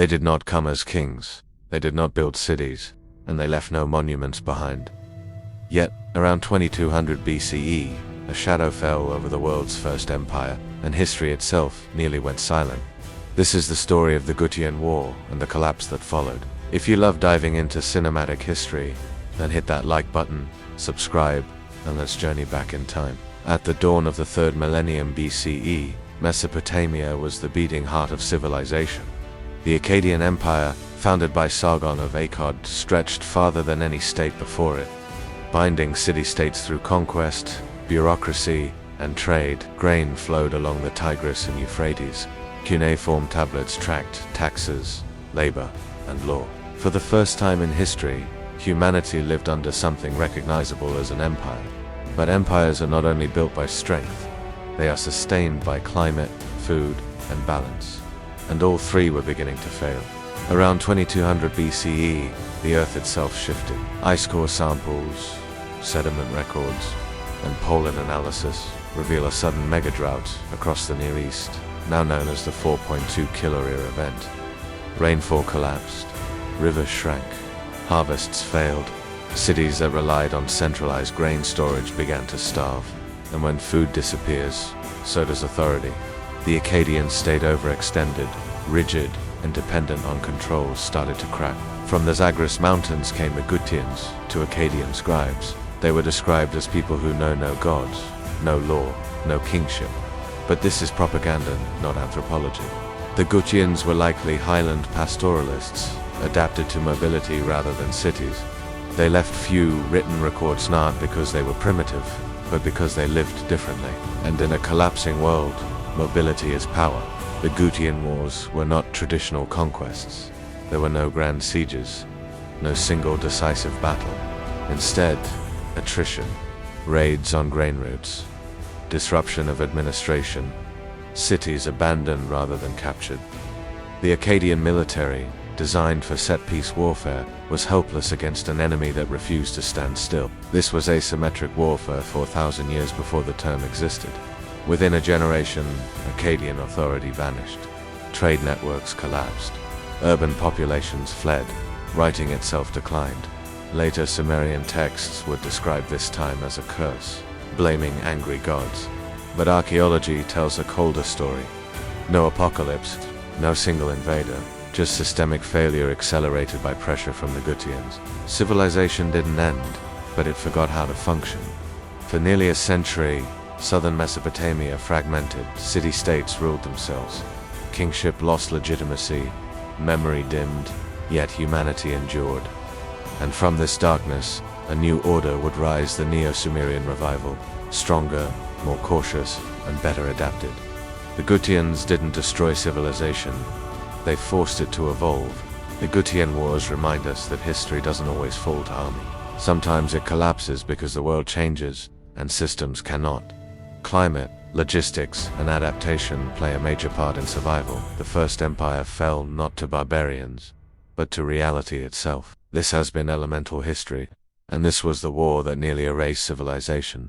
They did not come as kings, they did not build cities, and they left no monuments behind. Yet, around 2200 BCE, a shadow fell over the world's first empire, and history itself nearly went silent. This is the story of the Gutian War and the collapse that followed. If you love diving into cinematic history, then hit that like button, subscribe, and let's journey back in time. At the dawn of the 3rd millennium BCE, Mesopotamia was the beating heart of civilization. The Akkadian Empire, founded by Sargon of Akkad, stretched farther than any state before it. Binding city-states through conquest, bureaucracy, and trade, grain flowed along the Tigris and Euphrates. Cuneiform tablets tracked taxes, labor, and law. For the first time in history, humanity lived under something recognizable as an empire. But empires are not only built by strength, they are sustained by climate, food, and balance. And all three were beginning to fail. Around 2200 BCE, the Earth itself shifted. Ice core samples, sediment records, and pollen analysis reveal a sudden mega-drought across the Near East, now known as the 4.2 kiloyear event. Rainfall collapsed, rivers shrank, harvests failed, cities that relied on centralized grain storage began to starve, and when food disappears, so does authority. The Akkadians stayed overextended, rigid, and dependent on control started to crack. From the Zagros mountains came the Gutians, to Akkadian scribes. They were described as people who know no gods, no law, no kingship. But this is propaganda, not anthropology. The Gutians were likely highland pastoralists, adapted to mobility rather than cities. They left few written records not because they were primitive, but because they lived differently. And in a collapsing world, mobility is power. The Gutian Wars were not traditional conquests. There were no grand sieges, no single decisive battle. Instead, attrition, raids on grain routes, disruption of administration, cities abandoned rather than captured. The Akkadian military, designed for set-piece warfare, was helpless against an enemy that refused to stand still. This was asymmetric warfare 4,000 years before the term existed. Within a generation, Akkadian authority vanished. Trade networks collapsed. Urban populations fled. Writing itself declined. Later Sumerian texts would describe this time as a curse, blaming angry gods. But archaeology tells a colder story. No apocalypse, no single invader, just systemic failure accelerated by pressure from the Gutians. Civilization didn't end, but it forgot how to function. For nearly a century, southern Mesopotamia fragmented, city-states ruled themselves. Kingship lost legitimacy, memory dimmed, yet humanity endured. And from this darkness, a new order would rise, the Neo-Sumerian revival, stronger, more cautious, and better adapted. The Gutians didn't destroy civilization, they forced it to evolve. The Gutian Wars remind us that history doesn't always fall to army. Sometimes it collapses because the world changes, and systems cannot. Climate, logistics, and adaptation play a major part in survival. The first empire fell not to barbarians, but to reality itself. This has been elemental history, and this was the war that nearly erased civilization.